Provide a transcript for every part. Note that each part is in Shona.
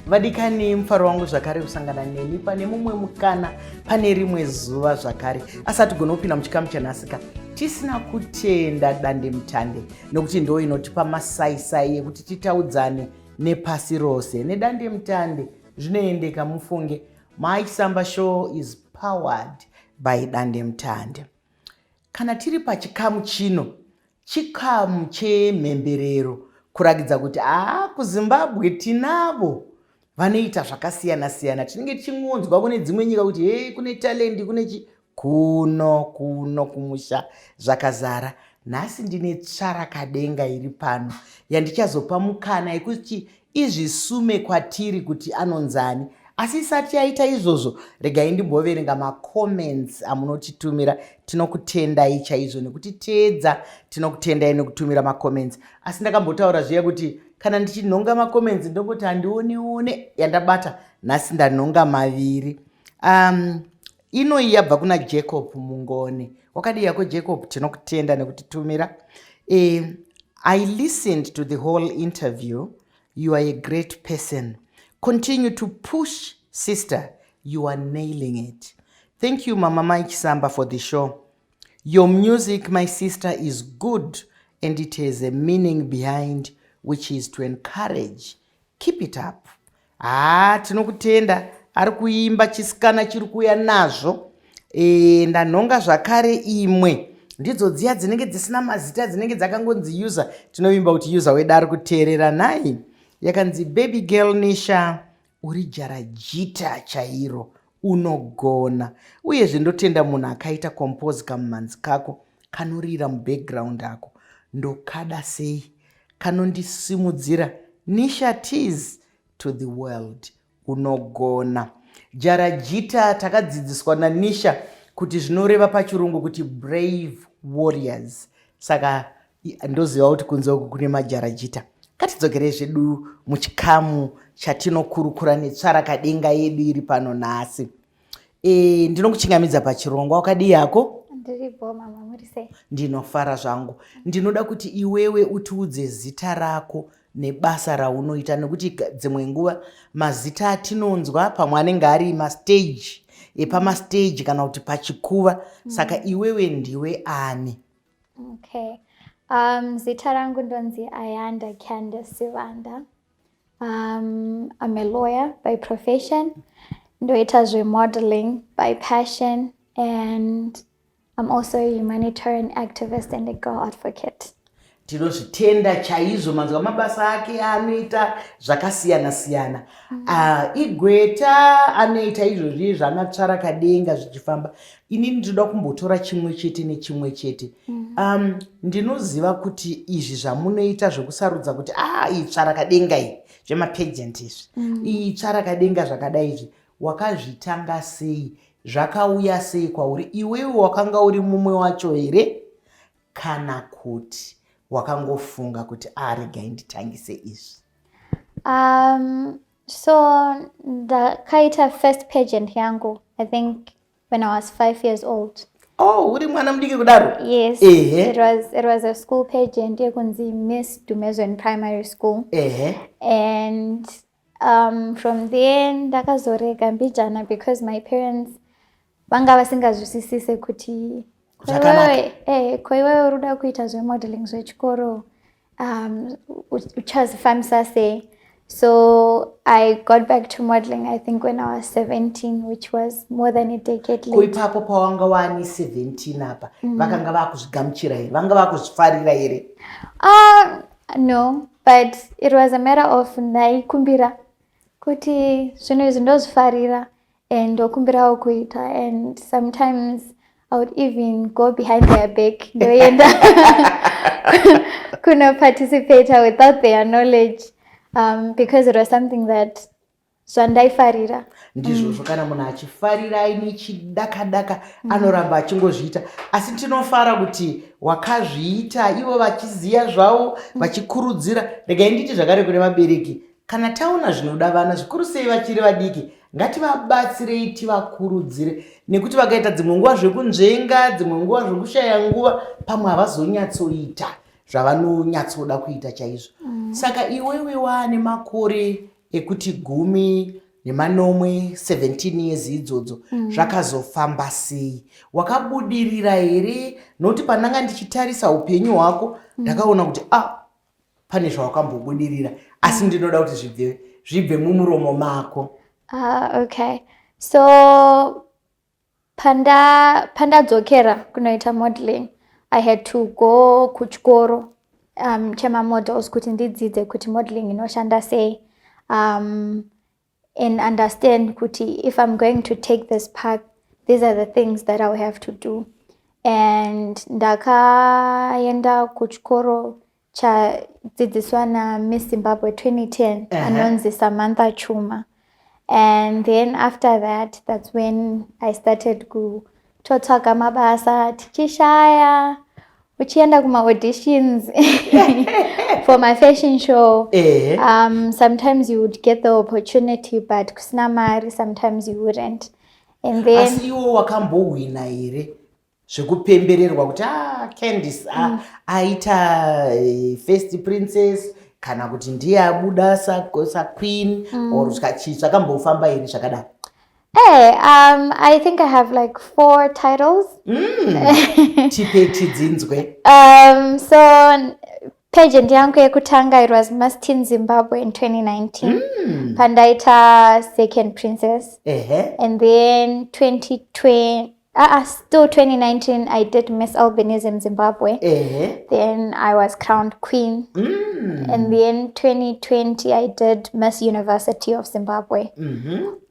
Vadikani mfaro wangu zvakare kusangana nemi pane mumwe mukana pane rimwe zuva zvakare asati gonopinda muchikamu chanhasika tisina kutenda dande mutande nokuti ndo inotipa masaisai ekuti titaudzane nepasi rose nedande mutande zvinoendeka mufunge. My Samba Show is powered by dande mutande. Kana tiri pachikamu chino chikamu chemhemberero kuragidza kuti kuZimbabwe tinavo vanoita zvakasiyana siyana. Tinenge tichingonzwa kune dzimwe nyika kuti hey, kune talent kune kuno kumusha zvakazara. Nhasi ndine tsvarakadenga iri pano yandichazopa mukana yekuti izvisume kwatiri kuti anonzani. Asi isati yaita izvozvo regai ndimboverenga macomments amunotitumira. Tinokutendai chaizvo nekuti teedza tinokutendai nekutumira macomments. Asi ndakambotaura zviya kuti kana ndichinhonga macomments ndongoti handione yandabata. Nhasi ndanhonga maviri. Inoi yabva kuna Jacob Mungone. Wakadi yako Jacob tinokutenda nekutitumira. I listened to the whole interview. You are a great person. Continue to push, sister. You are nailing it. Thank you, Mama Mike Samba, for the show. Your music, my sister, is good and it has a meaning behind, which is to encourage. Keep it up. Tinokutenda. Ari kuimba chisikana chiri kuuya nazvo. Ndanhonga zvakare imwe. Ndidzo dziya dzinenge dzisina mazita dzinenge dzakangonzi user. Tinoimba kuti user wedu ari kuteerera nai. Yakanzi baby girl Nisha uri jarajita chairo unogona. Uyezve ndotenda munhu akaita compose kamumanzi kako kanorira mubackground ako. Ndokada sei kanondisimudzira Nisha tease to the world. Unogona. Jarajita takadzidziswa naNisha kuti zvinoreva pachirungu kuti brave warriors. Saka ndoziva kuti kunze uku kune majarajita. Katidzokere zvedu muchikamu chatinokurukura netsvarakadenga yedu iri pano nhasi. Ndinokuchingamidza pachirongwa. Wakadi yako? Ndiripo mama, muri sei? Ndinofara zvangu. Ndinoda kuti iwewe utiudze zita rako nebasa raunoita nekuti dzimwe nguva mazita atinonzwa pamwe anenge ari mastage, pamastage kana kuti pachikuva. Saka iwewe ndiwe ani? Okay. Zita rangu ndonzi Ayanda Candace Sivanda. I'm a lawyer by profession. Ndoita modeling by passion, and I'm also a humanitarian activist and a girl advocate. Tinozvitenda chaizvo manzwa mabasa ake anoita zvakasiyana siyana. Igweta anoita izvozvi zvamatsvarakadenga zvichifamba. Inini ndinoda kumbotora chimwe chete nechimwe chete. Ndinoziva kuti izvi zvamunoita zvokusarudza kuti iyi tsvarakadenga iyi zvemapageant izvi. Iyi tsvarakadenga zvakadai izvi. Wakazvitanga sei? Zvakauya sei kwauri? Iwewe wakanga uri mumwe wacho here? Kana kuti wakangofunga kuti regai nditangise izvi? So ndakaita first pageant yangu, I think when I was 5 years old. Oh, uri mwana mudiki kudaro? Yes. It was a school pageant yekunzi Miss Dumezweni Primary School. And from there ndakazorega mbijana because my parents vanga vasingazvisisise kuti iwewe uruda kuita zvemodeling zvechikoro uchazifambisa sei. So I got back to modeling, I think, when I was 17, which was more than a decade later. Kuipapo pawanga wani 17 apa, vakanga vakuzvigamuchira here, vanga vakuzvifarira here? No, but it was a matter of ndaikumbira kuti zvinhu izvi ndozvifarira and ndokumbirawo kuita, and sometimes I would even go behind their back ndoenda kuno participate without their knowledge. Because it was something that zvandaifarira. Ndizvo kana munhu achifarira aine chidaka anoramba achingozviita. Asi tinofara kuti wakazviita ivo vachiziya zvavo vachikurudzira. Regai nditi zvakare kune vabereki, kana taona zvinoda vana zvikuru sei vachiri vadiki, ngativabatsirei tivakurudzire, nekuti vakaita dzimwe nguva zvekunzvenga, dzimwe nguva zvekushaya nguva, pamwe havazonyatsoita zvavanonyatsoda kuita chaizvo. Saka iwewe waane makore ekuti 17 years idzodzo zvakazofamba sei? Wakabudirira here? Nokuti pandanga ndichitarisa upenyu hwako ndakaona kuti pane zvawakambobudirira, asi ndinoda kuti zvibve mumuromo mako. Okay. So pandadzokera kunoita modeling, I had to go kuchikoro chema models kuti ndidzidze kuti modeling inoshanda sei, and understand kuti if I'm going to take this path, these are the things that I'll have to do. And ndakaenda kuchikoro chadzidziswa naMiss Zimbabwe 2010 anonzi Samantha Chuma. And then after that, that's when I started kutotsvaga mabasa tichishaya, uchienda kuma auditions for my fashion show. Sometimes you would get the opportunity, but kusina mari, sometimes you wouldn't. And then asi iwo wakambohwina here zvekupembererwa kuti Candice aita first princess kana kuti ndiye abuda sa queen or zvakambofamba here zvakadaro? I think I have like 4 titles. Tipe tidzinzwe. So pageant yangu yekutanga, it was Miss Teen Zimbabwe in 2019. Pandaita second princess. And then 2019 I did Miss Albinism Zimbabwe. Then I was crowned queen. And then 2020 I did Miss University of Zimbabwe,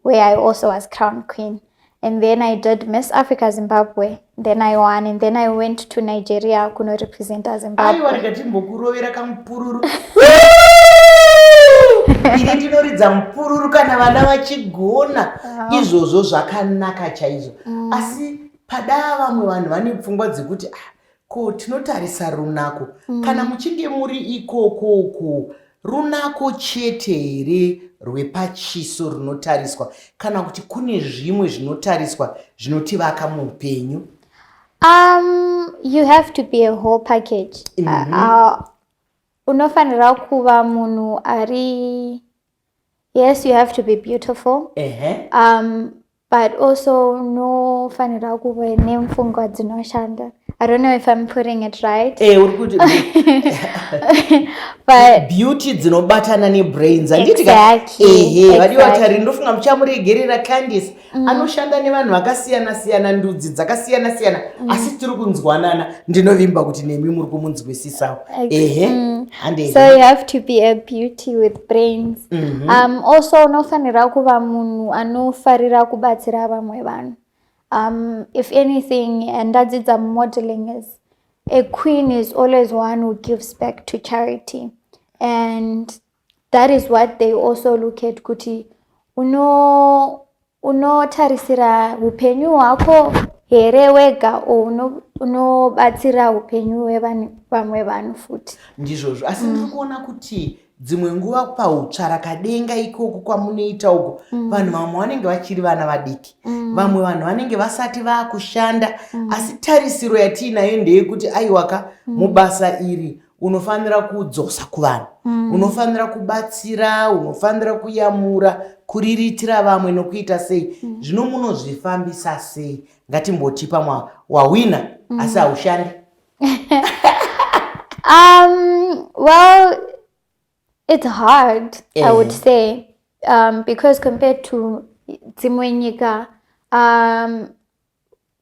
where I also was crowned queen. And then I did Miss Africa Zimbabwe. Then I won, and then I went to Nigeria kuno represent Zimbabwe. Aiwa ndikatimbokurovera kampururu. Ini ndinoridza mupururu kana vana vachigona. Izvozvo zvakanaka chaizvo. Asi pada vamwe vanhu vane pfungwa dzekuti ko tinotarisa runako. Kana muchinge muri ikoko runako chete here rwepachiso runotariswa kana kuti kune zvimwe zvinotariswa zvinotivaka muupenyu? You have to be a whole package. Unofanira kuva munhu ari, yes, you have to be beautiful. But also unofanira kuva nepfungwa dzinoshanda. I don't know if I'm putting it right. But beauty dzinobatana nebrains. Exactly. Vadiwatari ndofunga muchamuregerera Candice anoshanda nevanhu vakasiyana siyana, ndudzi dzakasiyana siyana, asi tiri kunzwanana. Ndinovimba kuti nemi muri kumunzwisisawo. So you have to be a beauty with brains. Also unofanira kuva munhu anofarira kubatsira vamwe vanhu. If anything, and that's it, modeling is a queen is always one who gives back to charity, and that is what they also look at. Kuti unotarisira upenyu hwako here wega, unobatsira upenyu hwevamwe vanhu futi. Ndizvozvo, asi ndiri kuona kuti dzimwe nguva pautsvarakadenga ikoko kwamunoita uko, vanhu vamwe vanenge vachiri vana vadiki, vamwe vanhu vanenge vasati vakushanda, asi tarisiro yatiinayo ndeyekuti aiwaka mubasa iri unofanira kudzosa kuvanhu, unofanira kubatsira, unofanira kuyamura, kuriritira vamwe nokuita sei. Zvino munozvifambisa sei? Ngatimboti pamwe wawina asi haushandi. Well, it's hard, I would say, because compared to dzimwe nyika,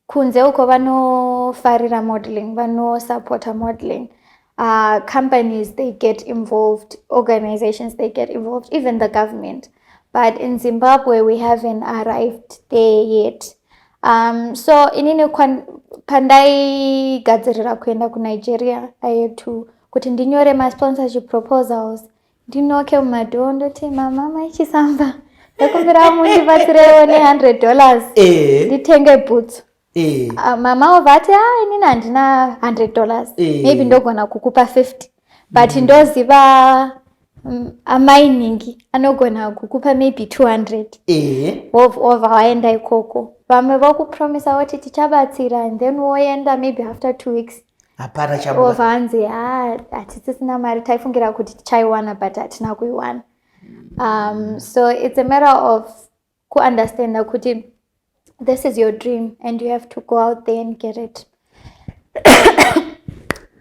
kunze uko vanofarira modeling, vanosupporta modeling. Companies, they get involved, organizations, they get involved, even the government. But in Zimbabwe, we haven't arrived there yet. So inini pandai gadzirira kuenda ku Nigeria, I had to kuti ndinyore ma sponsorship proposals. Ndinoke mumadhoo ndoti mama ichisamba ndakumbira mundibatsirewo ne$100 nditenge boots. Mama ovati inini handina $100, maybe ndogona kukupa 50, but ndoziva amainingi anogona kukupa maybe 200 ova waenda ikoko. Vamwe vokupromisa kuti tichabatsira, and then woenda maybe after 2 weeks hapana chabuda. Ovanzi hatisisina mari, taifungira kuti tichaiwana but hatina kuiwana. So it's a matter of understand that this is your dream and you have to go out there and get it.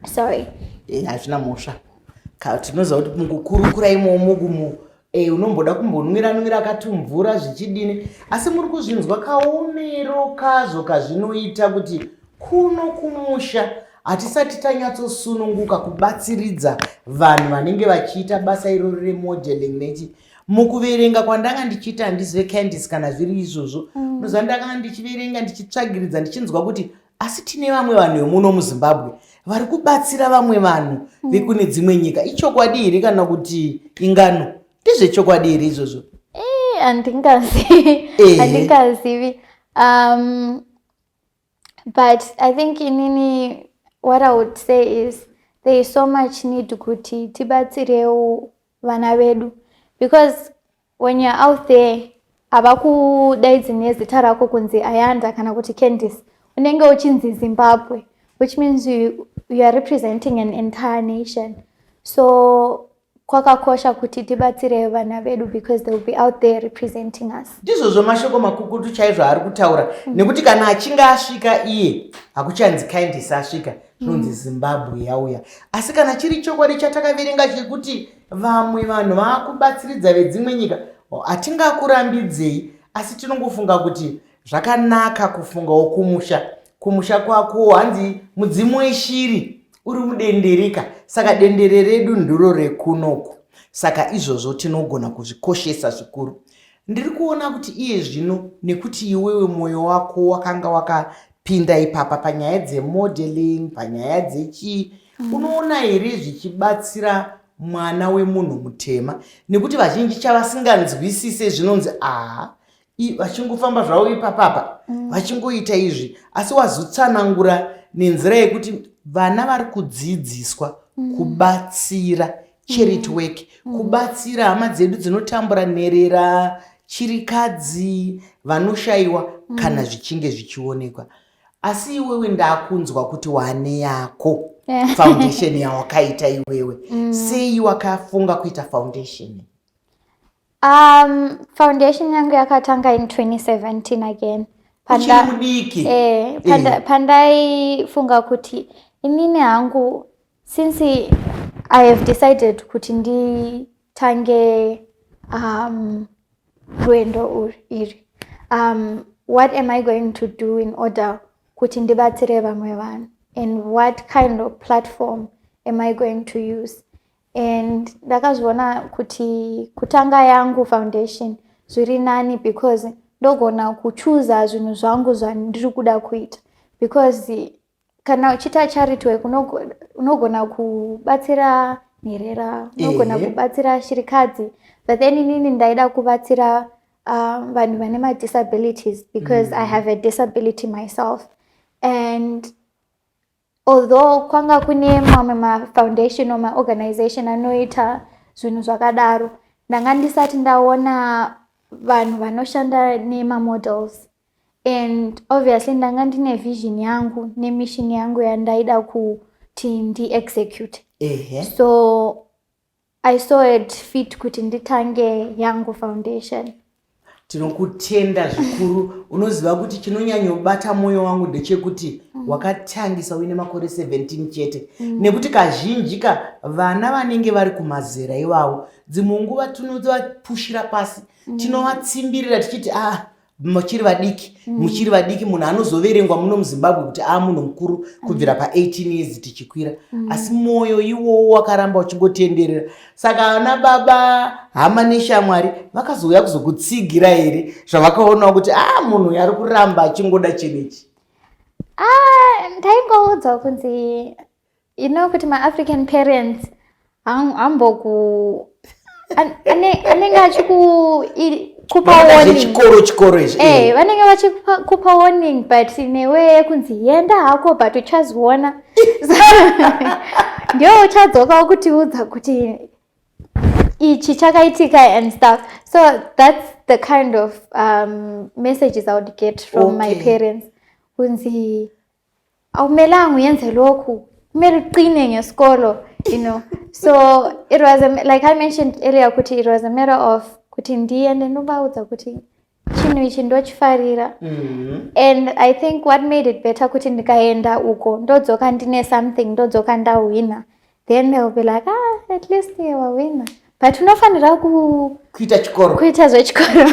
Sorry. Hazvina mhosva tinoziva kuti mukukurukura imomo unomboda kumbonwira kati mvura zvichidini, asi muri kuzvinzwa kaomero kazvo kazvinoita kuti kuno kumusha hatisati tanyatsosununguka kubatsiridza vanhu vanenge vachiita basa iroro remodeling nechi. Mukuverenga kwandanga ndichiita handizive Candice kana zviri izvozvo, noziva ndakanga ndichiverenga ndichitsvagiridza ndichinzwa kuti asi tine vamwe vanhu vemuno muZimbabwe vari kubatsira vamwe vanhu vekune dzimwe nyika. Ichokwadi here kana kuti ingano? Ndezvechokwadi here izvozvo? Handingazivi. But I think inini, what I would say is there is so much need kuti tibatsirewo vana vedu, because when you're out there avakudaidzi nezita rako kunzi Ayanda kana kuti Candice, unenge uchinzi Zimbabwe, which means you are representing an entire nation. So kwakakosha kuti tibatsire vana vedu because they will be out there representing us. Ndizvozvo mashoko makukutu chaizvo ari kutaura, nekuti kana achinge asvika iye hakuchanzi Candice asvika, zvinonzi Zimbabwe yauya. Asi kana chiri chokwadi chatakaverenga chekuti vamwe vanhu vakubatsiridza vedzimwe nyika, hatingakurambidzei, asi tinongofunga kuti zvakanaka kufungawo kumusha kwako. Hanzi mudzimu weshiri uri mudendereka, saka dendere redu ndiro rekunoku. Saka izvozvo tinogona kuzvikoshesa zvikuru. Ndiri kuona kuti iye zvino, nekuti iwewe mwoyo wako wakanga wakapinda ipapa panyaya dzemodeling, panyaya dzechi, unoona here zvichibatsira mwana wemunhu mutema? Nekuti vazhinji chavasinganzwisise zvinonzi vachingofamba zvavo ipapapa vachingoita izvi, asi wazotsanangura nenzira yekuti vana vari kudzidziswa kubatsira charity work, kubatsira hama dzedu dzinotambura nherera, chirikadzi, vanoshayiwa kana zvichinge zvichionekwa. Asi iwewe ndakunzwa kuti wane yako foundation yawakaita iwewe. Sei wakafunga kuita foundation? Foundation yangu yakatanga in 2017 again. Pandaifunga kuti inini hangu, since I have decided kuti nditange rwendo iri, what am I going to do in order kuti ndibatsire vamwe vanhu, and what kind of platform am I going to use? And ndakazviona kuti kutanga yangu foundation zviri nani, because ndogona kuchuza zvinhu zvangu zvandiri kuda kuita. Because kana uchiita charity work unogona kubatsira nherera, unogona kubatsira shirikadzi, but then inini ndaida kubatsira vanhu vane ma-disabilities, because I have a disability myself. And although kwanga kune mamwe ma-foundation or ma-organization anoita zvinhu zvakadaro, ndanga ndisati ndaona vanhu vanoshanda nema-models. And obviously ndanga ndine vision yangu nemission yangu yandaida kuti ndi-execute. So I saw it fit kuti nditange yangu foundation. Tinokutenda zvikuru. Unoziva kuti chinonyanyobata mwoyo wangu ndechekuti wakatangisa uine makore 17 chete. Nekuti kazhinjika vana vanenge vari kumazera iwawo, dzimwe nguva tinovapushira pasi, tinovatsimbirira tichiti muchiri vadiki, munhu anozoverengwa muno muZimbabwe kuti munhu mukuru kubvira pa18 years tichikwira. Asi mwoyo iwowo wakaramba uchingotenderera. Saka ana baba, hama neshamwari vakazouya kuzokutsigira here zvavakaona kuti munhu yari kuramba achingoda chenechi? Ndaingoudzwa kunzi kuti ma-African parents anenge achikupa warning. Chikoro izvi. Vanenge vachikupa warning, but newe kunzi yenda hako but uchaziona. Ndio uchadzoka kutiudza kuti ichi chakaitika and stuff. So that's the kind of messages I would get from my parents. Kunzi awumelanga uyenze lokhu, kumele uqine ngesikolo. you know. So it was, like I mentioned earlier, kuti it was a matter of kuti ndiende ndovaudza kuti chinhu ichi ndochifarira. And I think what made it better kuti ndikaenda uko ndodzoka ndine something, ndodzoka ndawina, then they'll be like, at least you were winner. But unofanira kuita chikoro. Kuita zvechikoro.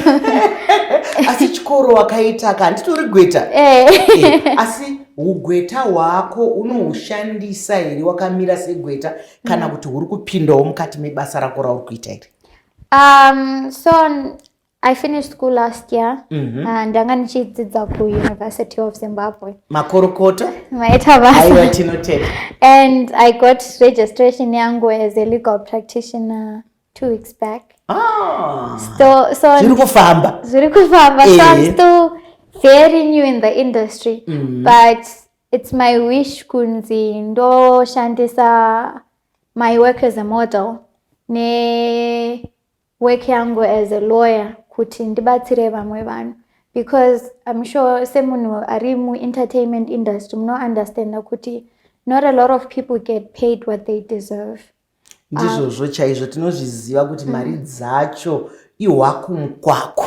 Asi chikoro wakaita kanditori gweta. Asi ugweta hwako unohushandisa here wakamira segweta kana kuti huri kupindawo mukati mebasa rako rauri kuita here? So I finished school last year. Ndanga ndichidzidza ku-University of Zimbabwe. Makorokoto? Maita basa. Aiwa tinotenda. And I got registration yangu as a legal practitioner 2 weeks back. So zviri kufamba. Zviri kufamba. So I'm still very new in the industry. But it's my wish kunzi ndoshandisa my work as a model ne work yangu as a lawyer kuti ndibatsire vamwe vanhu, because I'm sure semunhu ari mu-entertainment industry muno understand kuti not a lot of people get paid what they deserve. Ndizvozvo chaizvo tinozviziva kuti mari dzacho ihwakumukwaku.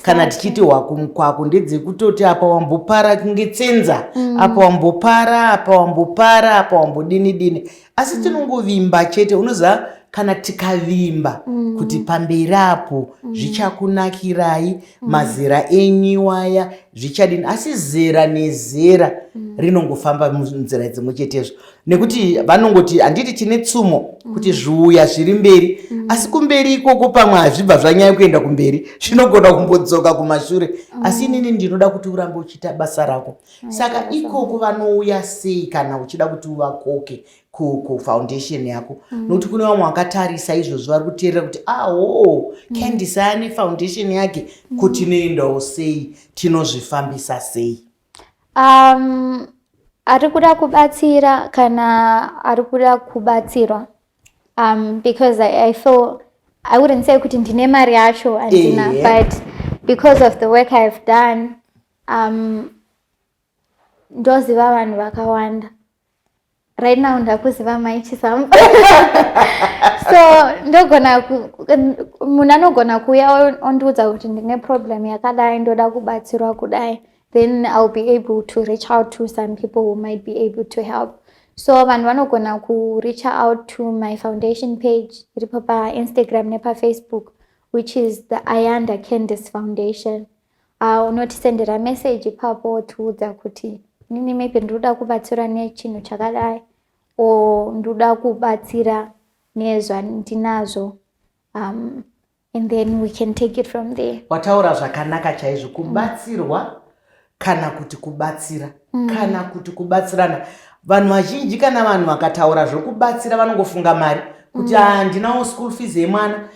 Kana tichiti hwakumukwaku ndedzekutoti apa wambopara kunge tsenza, apa wambopara, apa wambopara, apa wambodini. Asi tinongovimba chete. Unoziva kana tikavimba kuti pamberi apo zvichakunakirai, mazera enyu waya zvichadini. Asi zera nezera rinongofamba munzira dzimwe chetezvo, nekuti vanongoti handiti tine tsumo kuti zviuya zviri mberi, asi kumberi ikoko pamwe hazvibva zvanyanya kuenda kumberi, zvinogona kumbodzoka kumashure. Asi inini ndinoda kuti urambe uchiita basa rako. Saka ikoko vanouya sei kana uchida kuti uvakoke ku-foundation yako? Nokuti kune vamwe vakatarisa izvozvo vari kuteerera kuti Candice ane foundation yake, kuti tinoendawo sei, tinozvifambisa sei? Ari kuda kubatsira kana ari kuda kubatsirwa, because I feel, I wouldn't say kuti ndine mari yacho andina, but because of the work I've done, ndoziva vanhu vakawanda. Right now ndakuziva maichisam. So ndogona munhu anogona kuuya ondiudza kuti ndine problem yakadai, ndoda kubatsirwa kudai, then I'll be able to reach out to some people who might be able to help. So vanhu vanogona ku reach out to my foundation page iripo pa Instagram nepa Facebook, which is the Ayanda Candice Foundation. Unotisendera message ipapo tiudza kuti nini maybe ndoda kubatsira nechinhu chakadai, o ndoda kubatsira nezvandinazvo, and then we can take it from there. Wataura zvakanaka chaizvo, kubatsirwa kana kuti kubatsira, kana kuti kubatsirana. Vanhu vazhinji kana vanhu vakataura zvokubatsira vanongofunga mari, kuti ndinawo school fees yemwana,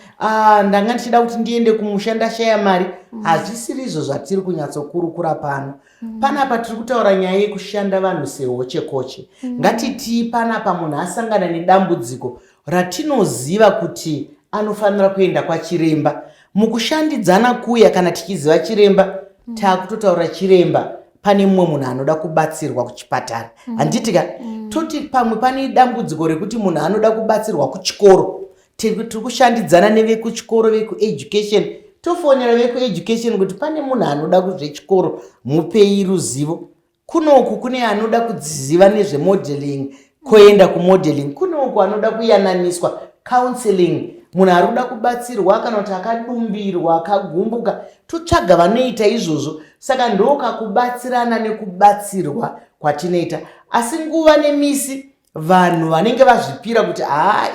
ndanga ndichida kuti ndiende kumusha ndashaya mari. Hazvisiri izvo zvatiri kunyatsokurukura pano. Panapa tiri kutaura nyaya yekushanda vanhu sehoche koche. Ngatiti panapa munhu asangana nedambudziko ratinoziva kuti anofanira kuenda kwachiremba. Mukushandidzana kuya kana tichiziva chiremba, takutotaura chiremba, pane mumwe munhu anoda kubatsirwa kuchipatara. Handitika toti pamwe pane dambudziko rekuti munhu anoda kubatsirwa kuchikoro, tiri kushandidzana nevekuchikoro, veku-education, tofonera veku-education kuti pane munhu anoda kuzvechikoro, mupei ruzivo. Kunoku kune anoda kudziziva nezvemodeling, koenda kumodeling. Kunoku anoda kuyananiswa, counseling. Munhu ari kuda kubatsirwa kana kuti akadumbirwa, akagumbuka, totsvaga vanoita izvozvo. Saka ndokakubatsirana nekubatsirwa kwatinoita. Asi nguva nemisi vanhu vanenge vazvipira kuti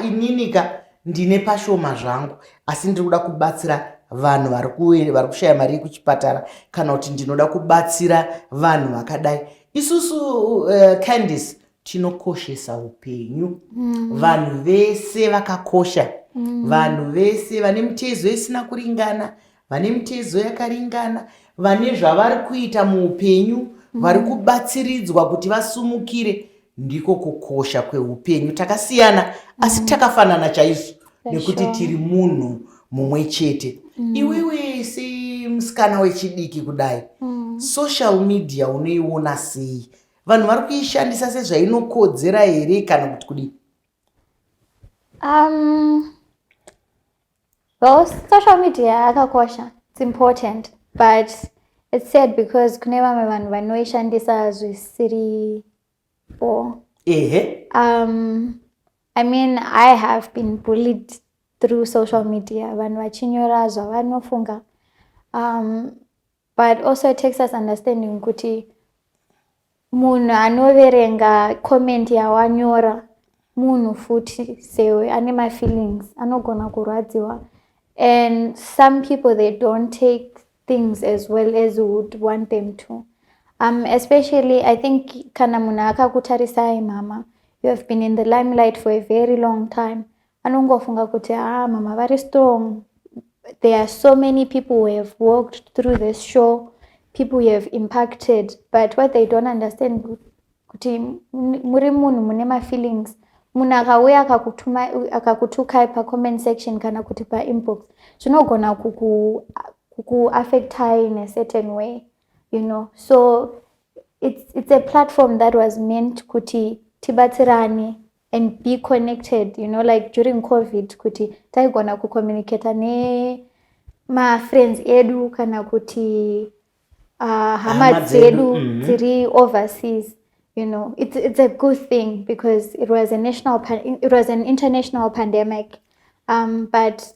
ininika ndine pashoma zvangu, asi ndiri kuda kubatsira vanhu vari kushaya mari yekuchipatara, kana kuti ndinoda kubatsira vanhu vakadai. Isusu Candice tinokoshesa upenyu. Vanhu vese vakakosha. Vanhu vese vane mitezo isina kuringana, vane mitezo yakaringana, vane zvavari kuita muupenyu, vari kubatsiridzwa kuti vasumukire, ndiko kukosha kweupenyu. Takasiyana asi takafanana chaizvo, nekuti tiri munhu mumwe chete. Iwewe semusikana wechidiki kudai, social media unoiona sei? Vanhu vari kuishandisa sezvainokodzera here kana kuti kudii? Well, social media yakakosha. It's important, but it's sad because kune vamwe vanhu vanoishandisa zvisiri po. Ehe. I mean, I have been bullied through social media. Vanhu vachinyora zvavanofunga. But also it takes us understanding kuti munhu anoverenga comment yawanyora munhu futi sewe ane mafeelings anogona kurwadziwa, and some people they don't take things as well as you would want them to. Especially I think kana munhu akakutarisai mama, you have been in the limelight for a very long time, anongofunga kuti mama very strong. There are so many people who have walked through this show, people who have impacted, but what they don't understand kuti muri munhu mune mafeelings. Munhu akauya akakutukai pa comment section kana kuti pa inbox, zvinogona kuku-affectai in a certain way, you know. So it's a platform that was meant kuti tibatsirane and be connected, you know, like during COVID kuti taigona kucommunicate ne ma-friends edu kana kuti hama dzedu dziri overseas. You know, it's a good thing because it was an international pandemic, but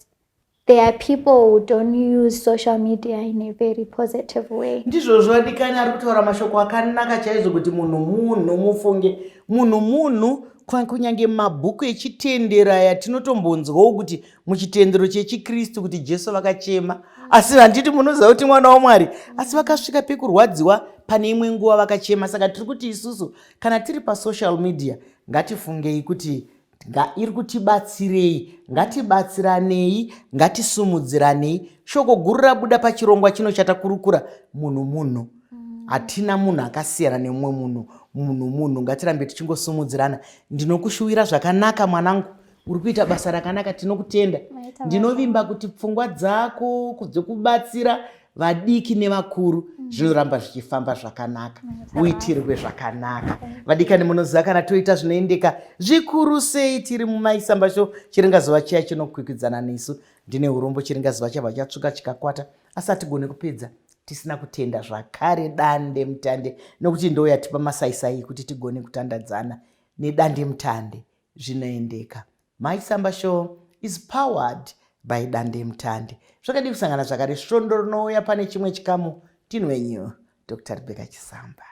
there are people who don't use social media in a very positive way. Ndizvo zvodikani ari kutaura mashoko akanaka chaizvo kuti munhu mufunge munhu kunyange mabhuku echitendero yatinotombonzwawo kuti muchitendero chechikristu kuti Jesu vakachema, asi handiti munoziva kuti mwana waMwari, asi vakasvika pekurwadziwa pane imwe nguva vakachema. Saka tiri kuti isusu kana tiri pasocial media ngatifungei kuti iri kutibatsirei, ngatibatsiranei, ngatisumudziranei. Shoko guru rabuda pachirongwa chino chatakurukura munhu. Hatina munhu akasiyana nemumwe munhu. Ngatirambe tichingosumudzirana. Ndinokushuwira zvakanaka mwanangu, uri kuita basa rakanaka, tinokutenda. Ndinovimba kuti pfungwa dzako dzekubatsira vadiki nevakuru zvinoramba zvichifamba zvakanaka, uitirwe zvakanaka. Vadikani munoziva kana toita zvinoendeka zvikuru sei tiri mumaisambasho, chiringazuva chiya chinokwikwidzana nesu. Ndine urombo chiringazuva chabva chatsvuka chikakwata, asi hatigone kupedza tisina kutenda zvakare dande mutande, nokuti ndo yatipa masaisai kuti tigone kutandadzana nedande mutande. Zvinoendeka. Maisamba Show is powered by dande mutande. Zvakadi kusangana zvakare svondo rinouya pane chimwe chikamu. Tinwenyu Dr. Rebecca Chisamba.